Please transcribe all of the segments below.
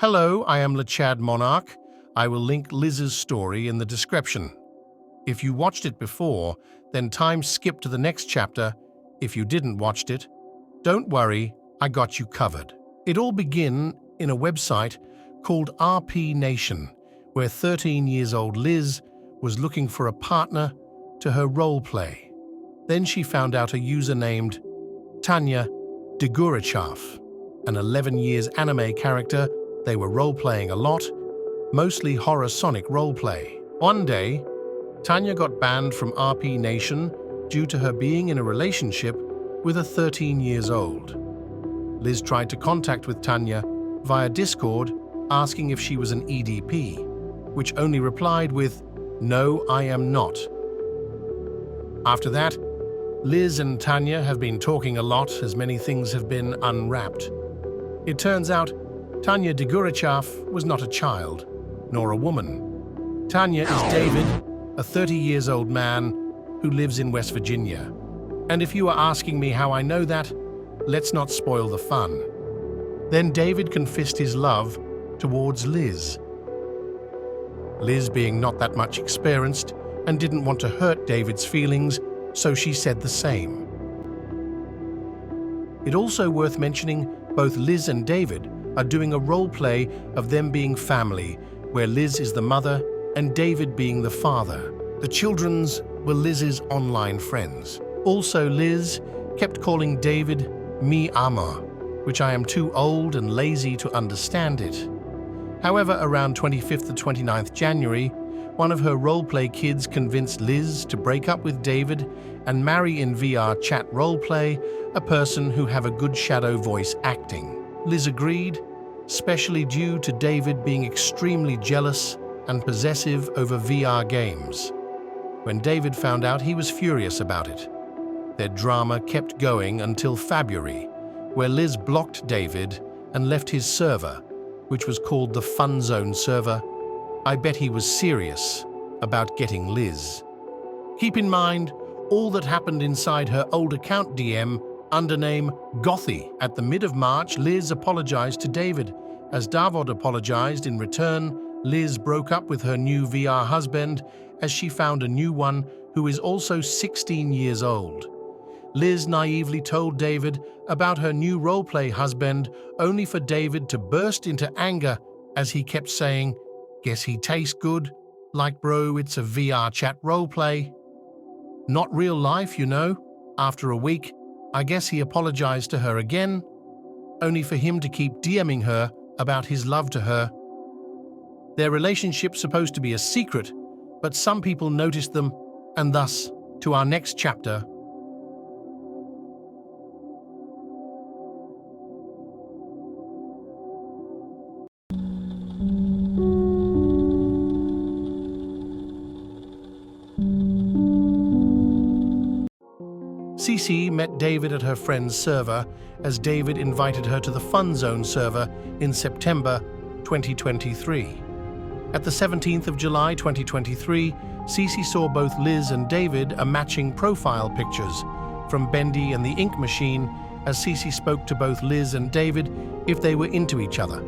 Hello, I am Chad Monark. I will link Liz's story in the description. If you watched it before, then time skip to the next chapter. If you didn't watched it, don't worry, I got you covered. It all began in a website called RP Nation, where 13 years old Liz was looking for a partner to her role play. Then she found out a user named Tanya Degurachav, an 11 years anime character. They were role-playing a lot, mostly horror Sonic roleplay. One day, Tanya got banned from RP Nation due to her being in a relationship with a 13 years old. Liz tried to contact with Tanya via Discord, asking if she was an EDP, which only replied with, "No, I am not." After that, Liz and Tanya have been talking a lot as many things have been unwrapped. It turns out Tanya Degurachav was not a child, nor a woman. Tanya is David, a 30 years old man who lives in West Virginia. And if you are asking me how I know that, let's not spoil the fun. Then David confessed his love towards Liz. Liz being not that much experienced and didn't want to hurt David's feelings, so she said the same. It also worth mentioning both Liz and David are doing a role play of them being family, where Liz is the mother and David being the father. The children's were Liz's online friends. Also, Liz kept calling David mi amor, which I am too old and lazy to understand it. However, around 25th to 29th January, one of her roleplay kids convinced Liz to break up with David and marry in VR chat roleplay a person who have a good shadow voice acting. Liz agreed, especially due to David being extremely jealous and possessive over VR games. When David found out, he was furious about it. Their drama kept going until February, where Liz blocked David and left his server, which was called the Fun Zone server. I bet he was serious about getting Liz. Keep in mind all that happened inside her old account DM under name Gothy. At the mid of March, Liz apologized to David. As Davod apologized in return, Liz broke up with her new VR husband as she found a new one who is also 16 years old. Liz naively told David about her new roleplay husband, only for David to burst into anger as he kept saying, "Guess he tastes good. Like, bro, it's a VR chat roleplay. Not real life, you know." After a week, I guess he apologized to her again, only for him to keep DMing her about his love to her. Their relationship's supposed to be a secret, but some people noticed them, and thus, to our next chapter. CeCe met David at her friend's server as David invited her to the Fun Zone server in September 2023. At the 17th of July 2023, CeCe saw both Liz and David a matching profile pictures from Bendy and the Ink Machine as CeCe spoke to both Liz and David if they were into each other.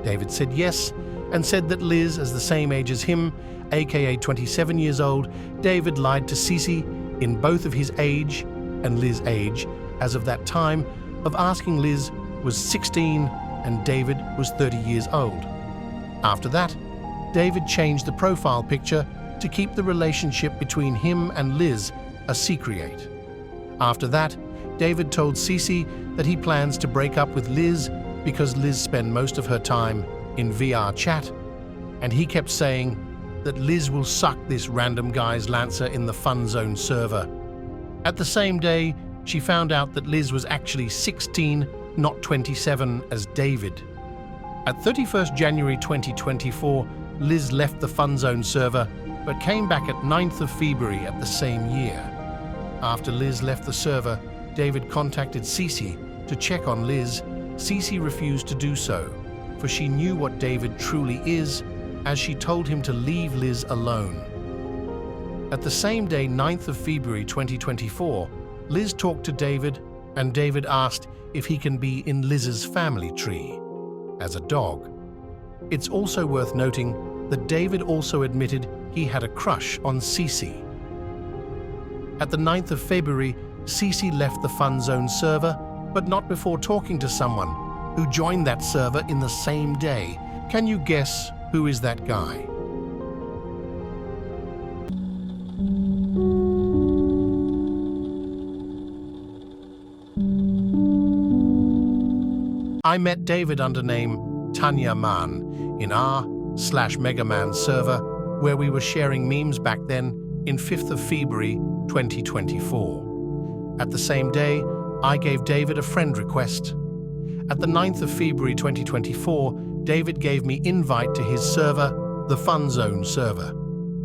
David said yes and said that Liz is the same age as him, aka 27 years old. David lied to CeCe in both of his age and Liz's age as of that time of asking Liz was 16 and David was 30 years old. After that, David changed the profile picture to keep the relationship between him and Liz a secret. After that, David told CeCe that he plans to break up with Liz because Liz spent most of her time in VR chat, and he kept saying that Liz will suck this random guy's Lancer in the Fun Zone server. At the same day, she found out that Liz was actually 16, not 27 as David. At 31st January 2024, Liz left the Fun Zone server, but came back at 9th of February at the same year. After Liz left the server, David contacted CeCe to check on Liz. CeCe refused to do so, for she knew what David truly is, as she told him to leave Liz alone. At the same day, 9th of February 2024, Liz talked to David, and David asked if he can be in Liz's family tree as a dog. It's also worth noting that David also admitted he had a crush on CeCe. At the 9th of February, CeCe left the Fun Zone server, but not before talking to someone who joined that server in the same day. Can you guess who is that guy? I met David under name Tanya Man in r/Megaman server, where we were sharing memes back then in 5th of February 2024. At the same day, I gave David a friend request. At the 9th of February 2024, David gave me invite to his server, the Fun Zone server.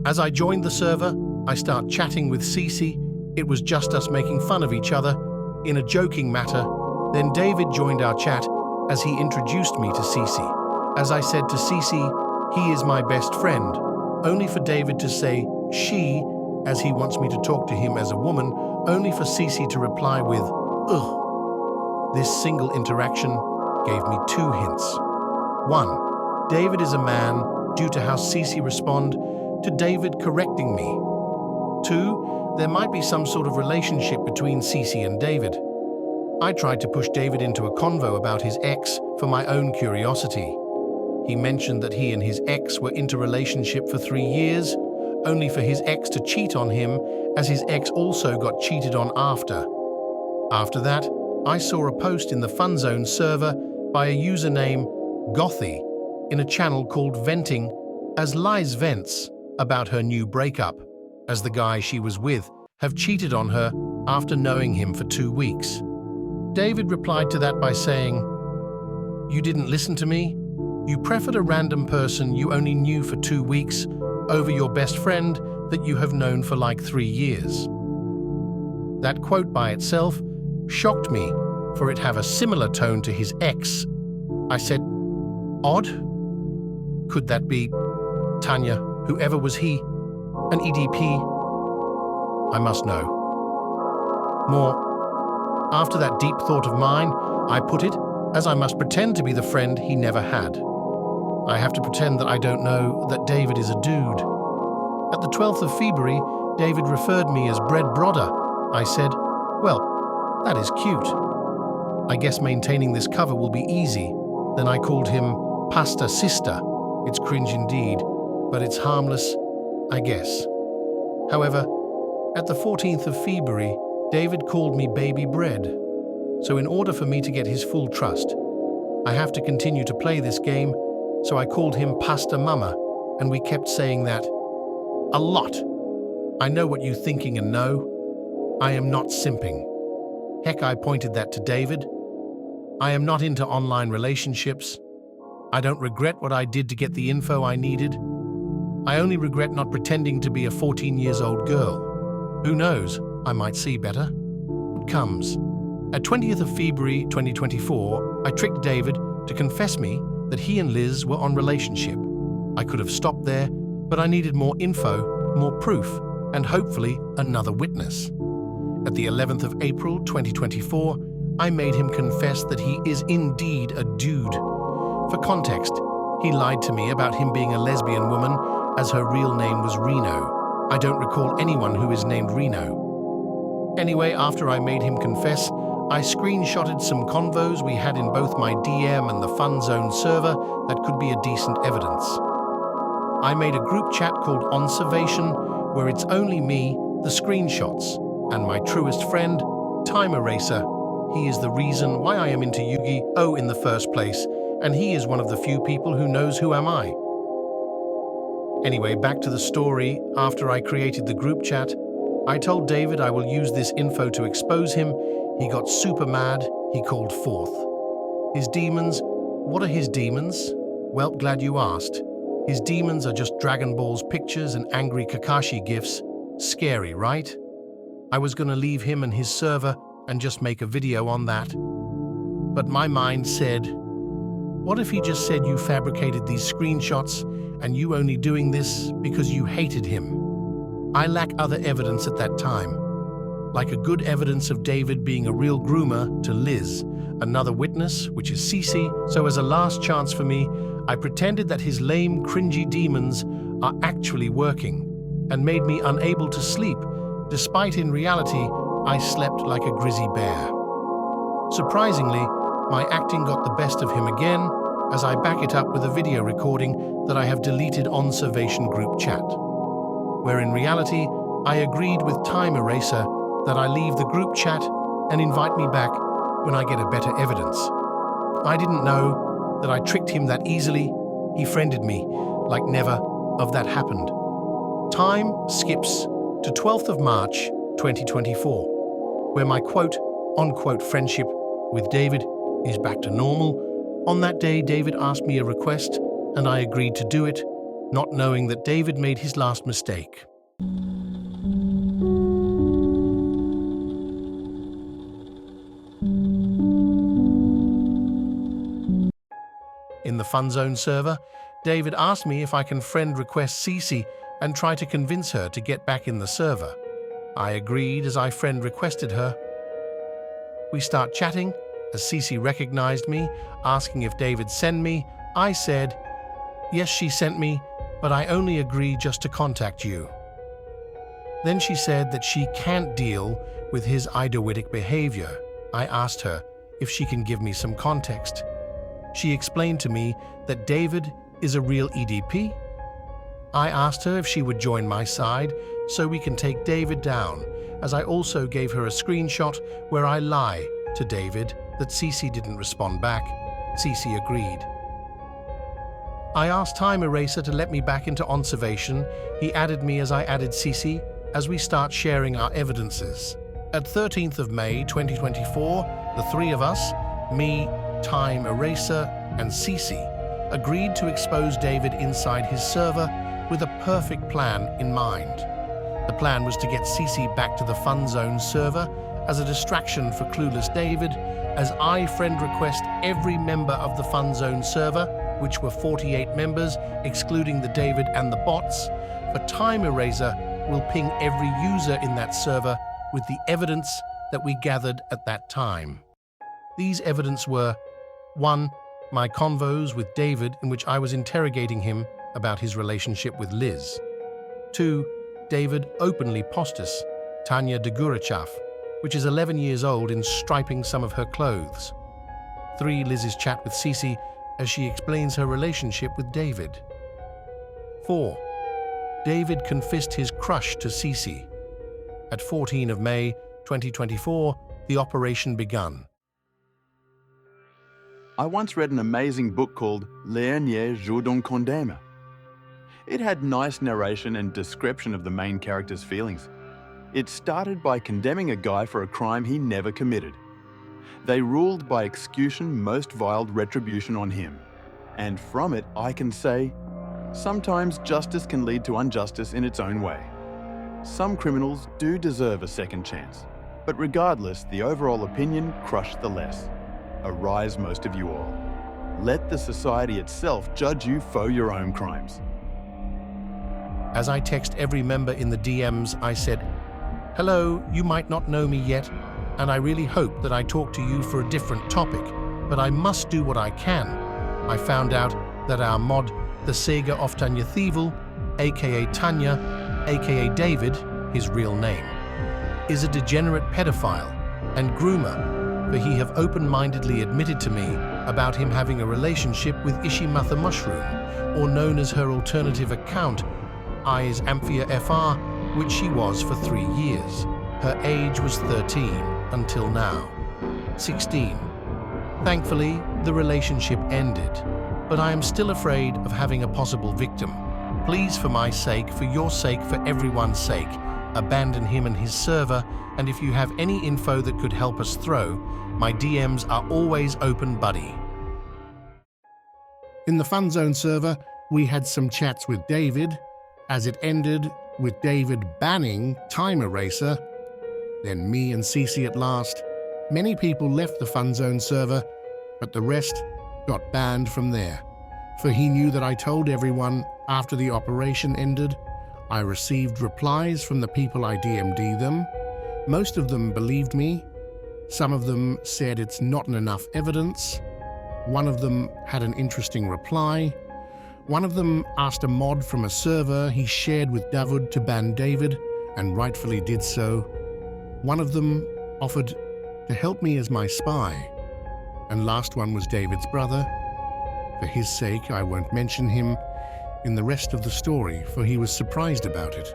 As I joined the server, I start chatting with CeCe. It was just us making fun of each other in a joking matter. Then David joined our chat as he introduced me to CeCe. As I said to CeCe, he is my best friend, only for David to say she, as he wants me to talk to him as a woman, only for CeCe to reply with, ugh. This single interaction gave me 2 hints. 1. David is a man due to how CeCe responded to David correcting me. 2. There might be some sort of relationship between CeCe and David. I tried to push David into a convo about his ex for my own curiosity. He mentioned that he and his ex were into relationship for 3 years, only for his ex to cheat on him, as his ex also got cheated on after. After that, I saw a post in the Fun Zone server by a username Gothy in a channel called Venting as Liz Vents about her new breakup, as the guy she was with have cheated on her after knowing him for 2 weeks. David replied to that by saying, "You didn't listen to me? You preferred a random person you only knew for 2 weeks over your best friend that you have known for like 3 years." That quote by itself shocked me, for it have a similar tone to his ex. I said, odd? Could that be Tanya, whoever was he, an EDP? I must know. More. After that deep thought of mine, I put it as I must pretend to be the friend he never had. I have to pretend that I don't know that David is a dude. At the 12th of February, David referred me as Bread Brother. I said, well, that is cute. I guess maintaining this cover will be easy. Then I called him Pasta Sister. It's cringe indeed, but it's harmless, I guess. However, at the 14th of February, David called me Baby Bread. So in order for me to get his full trust, I have to continue to play this game, so I called him Pasta Mama, and we kept saying that a lot. I know what you're thinking, and no, I am not simping. Heck, I pointed that to David. I am not into online relationships. I don't regret what I did to get the info I needed. I only regret not pretending to be a 14-year-old girl. Who knows, I might see better. What comes? At 20th of February 2024, I tricked David to confess me that he and Liz were on relationship. I could have stopped there, but I needed more info, more proof, and hopefully another witness. At the 11th of April 2024, I made him confess that he is indeed a dude. For context, he lied to me about him being a lesbian woman, as her real name was Reno. I don't recall anyone who is named Reno. Anyway, after I made him confess, I screenshotted some convos we had in both my DM and the Fun Zone server that could be a decent evidence. I made a group chat called Onservation, where it's only me, the screenshots, and my truest friend, Time Eraser. He is the reason why I am into Yu-Gi-Oh! In the first place, and he is one of the few people who knows who am I. Anyway, back to the story. After I created the group chat, I told David I will use this info to expose him. He got super mad. He called forth his demons. What are his demons? Well, glad you asked. His demons are just Dragon Ball's pictures and angry Kakashi gifs. Scary, right? I was gonna leave him and his server and just make a video on that. But my mind said, what if he just said you fabricated these screenshots and you only doing this because you hated him? I lack other evidence at that time, like a good evidence of David being a real groomer to Liz, another witness, which is CeCe. So as a last chance for me, I pretended that his lame, cringy demons are actually working and made me unable to sleep, despite in reality, I slept like a grizzly bear. Surprisingly, my acting got the best of him again as I back it up with a video recording that I have deleted on Salvation group chat, where in reality, I agreed with Time Eraser that I leave the group chat and invite me back when I get a better evidence. I didn't know that I tricked him that easily. He friended me like never of that happened. Time skips to 12th of March 2024, where my quote-unquote friendship with David is back to normal. On that day, David asked me a request, and I agreed to do it, not knowing that David made his last mistake. In the Fun Zone server, David asked me if I can friend request CeCe and try to convince her to get back in the server. I agreed as I friend requested her. We start chatting as CeCe recognized me, asking if David sent me. I said, yes, she sent me, but I only agree just to contact you. Then she said that she can't deal with his idiotic behavior. I asked her if she can give me some context. She explained to me that David is a real EDP. I asked her if she would join my side so we can take David down, as I also gave her a screenshot where I lie to David that CeCe didn't respond back. CeCe agreed. I asked Time Eraser to let me back into Observation. He added me as I added CeCe as we start sharing our evidences. At 13th of May 2024, the three of us, me, Time Eraser, and CeCe, agreed to expose David inside his server with a perfect plan in mind. The plan was to get CeCe back to the Fun Zone server as a distraction for clueless David, as I friend request every member of the Fun Zone server, which were 48 members, excluding the David and the bots. For Time Eraser will ping every user in that server with the evidence that we gathered at that time. These evidence were: 1. My convos with David in which I was interrogating him about his relationship with Liz. 2. David openly postus Tanya de Gurachav, which is 11 years old, in striping some of her clothes. 3. Liz's chat with CeCe as she explains her relationship with David. 4. David confessed his crush to CeCe. At 14 of May 2024, the operation begun. I once read an amazing book called Dernier jour d'un condamné. It had nice narration and description of the main character's feelings. It started by condemning a guy for a crime he never committed. They ruled by execution most vile retribution on him. And from it I can say, sometimes justice can lead to injustice in its own way. Some criminals do deserve a second chance, but regardless, the overall opinion crushed the less. Arise, most of you all. Let the society itself judge you for your own crimes. As I text every member in the DMs, I said, hello, you might not know me yet, and I really hope that I talk to you for a different topic, but I must do what I can. I found out that our mod, the Sega of Tanya Thievel, aka Tanya, aka David, his real name, is a degenerate pedophile and groomer, for he have open-mindedly admitted to me about him having a relationship with Ishimatha Mushroom, or known as her alternative account, Eyes Amphia FR, which she was for 3 years. Her age was 13 until now, 16. Thankfully, the relationship ended, but I am still afraid of having a possible victim. Please, for my sake, for your sake, for everyone's sake, abandon him and his server, and if you have any info that could help us through, my DMs are always open, buddy. In the Fun Zone server, we had some chats with David, as it ended with David banning Time Eraser, then me and CeCe at last. Many people left the Fun Zone server, but the rest got banned from there, for he knew that I told everyone after the operation ended. I received replies from the people I DM'd them. Most of them believed me. Some of them said it's not enough evidence. One of them had an interesting reply. One of them asked a mod from a server he shared with Davud to ban David, and rightfully did so. One of them offered to help me as my spy. And last one was David's brother. For his sake, I won't mention him in the rest of the story, for he was surprised about it,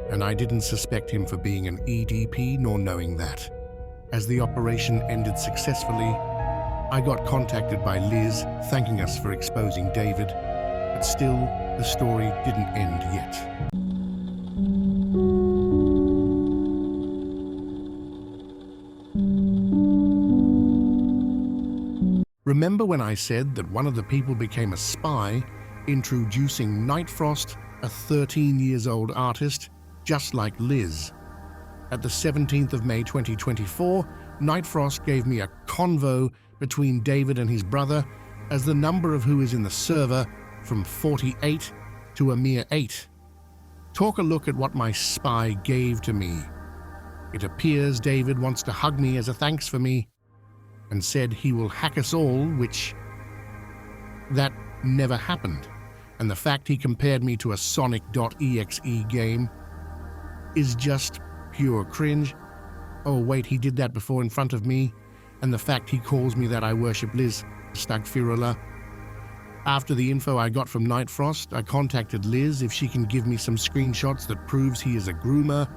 and I didn't suspect him for being an EDP nor knowing that. As the operation ended successfully, I got contacted by Liz thanking us for exposing David, but still, the story didn't end yet. Remember when I said that one of the people became a spy, introducing Nightfrost, a 13-year-old artist, just like Liz? At the 17th of May 2024, Nightfrost gave me a convo between David and his brother, as the number of who is in the server from 48 to a mere 8. Talk a look at what my spy gave to me. It appears David wants to hug me as a thanks for me, and said he will hack us all, which that never happened. And the fact he compared me to a Sonic.exe game is just pure cringe. Oh wait, he did that before in front of me. And the fact he calls me that I worship Liz, Stagfirullah. After the info I got from Nightfrost, I contacted Liz if she can give me some screenshots that proves he is a groomer.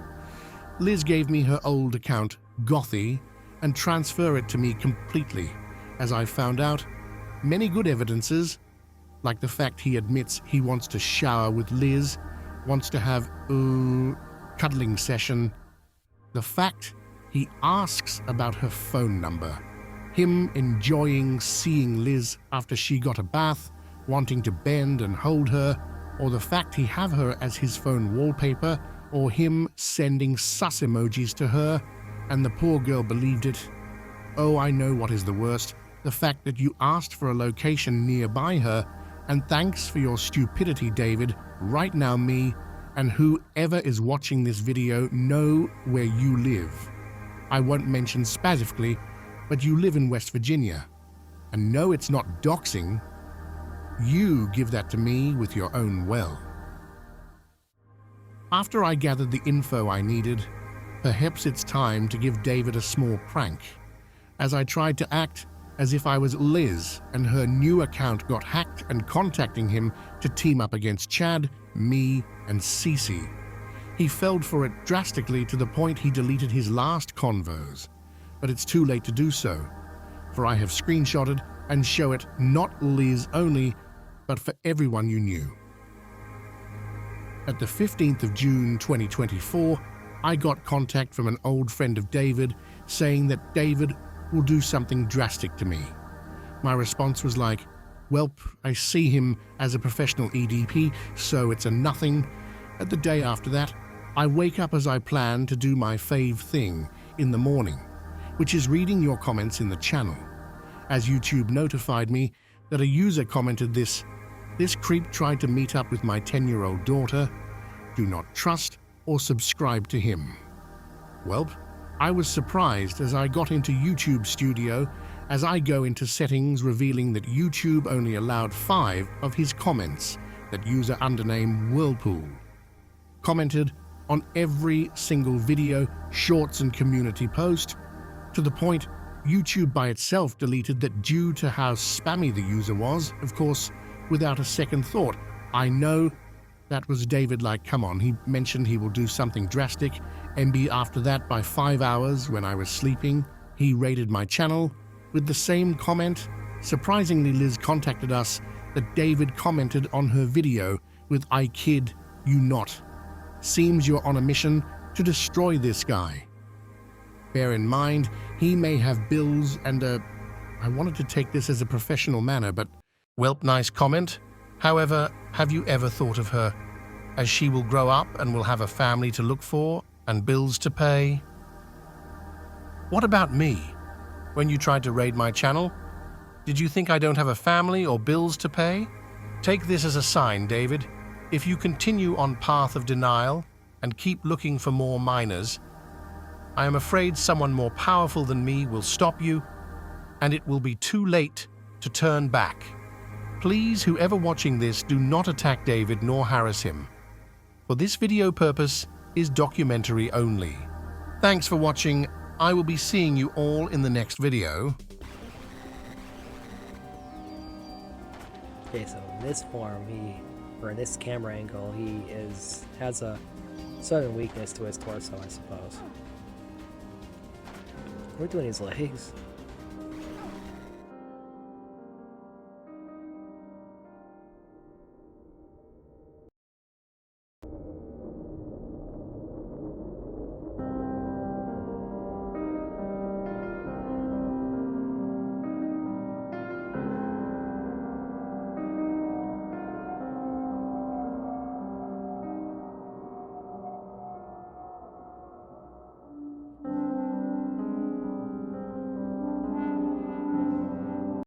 Liz gave me her old account, Gothy, and transfer it to me completely. As I found out, many good evidences, like the fact he admits he wants to shower with Liz, wants to have cuddling session, the fact he asks about her phone number, him enjoying seeing Liz after she got a bath, wanting to bend and hold her, or the fact he have her as his phone wallpaper, or him sending sus emojis to her, and the poor girl believed it. Oh, I know what is the worst. The fact that you asked for a location nearby her, and thanks for your stupidity, David. Right now, me and whoever is watching this video know where you live. I won't mention specifically, but you live in West Virginia. And no, it's not doxing. You give that to me with your own well. After I gathered the info I needed, perhaps it's time to give David a small prank, as I tried to act as if I was Liz and her new account got hacked and contacting him to team up against Chad, me, and CeCe. He fell for it drastically to the point he deleted his last convos, but it's too late to do so, for I have screenshotted and show it not Liz only, but for everyone you knew. At the 15th of June 2024, I got contact from an old friend of David saying that David will do something drastic to me. My response was like, "Welp, I see him as a professional EDP, so it's a nothing." At the day after that, I wake up as I plan to do my fave thing in the morning, which is reading your comments in the channel. As YouTube notified me that a user commented this creep tried to meet up with my 10-year-old daughter. Do not trust or subscribe to him. Welp, I was surprised as I got into YouTube Studio as I go into settings revealing that YouTube only allowed 5 of his comments that user undername Whirlpool commented on every single video, shorts and community post, to the point YouTube by itself deleted that due to how spammy the user was, of course, without a second thought. I know that was David, like, come on, he mentioned he will do something drastic. MB after that, by 5 hours when I was sleeping, he raided my channel with the same comment. Surprisingly, Liz contacted us that David commented on her video with "I kid you not. Seems you're on a mission to destroy this guy." Bear in mind, he may have bills and I wanted to take this as a professional manner, but welp, nice comment. However, have you ever thought of her as she will grow up and will have a family to look for and bills to pay? What about me? When you tried to raid my channel, did you think I don't have a family or bills to pay? Take this as a sign, David. If you continue on path of denial and keep looking for more minors, I am afraid someone more powerful than me will stop you, and it will be too late to turn back. Please, whoever watching this, do not attack David nor harass him. For this video purpose is documentary only. Thanks for watching. I will be seeing you all in the next video. Okay, so in this form, or in this camera angle, he has a sudden weakness to his torso, I suppose. We're doing his legs.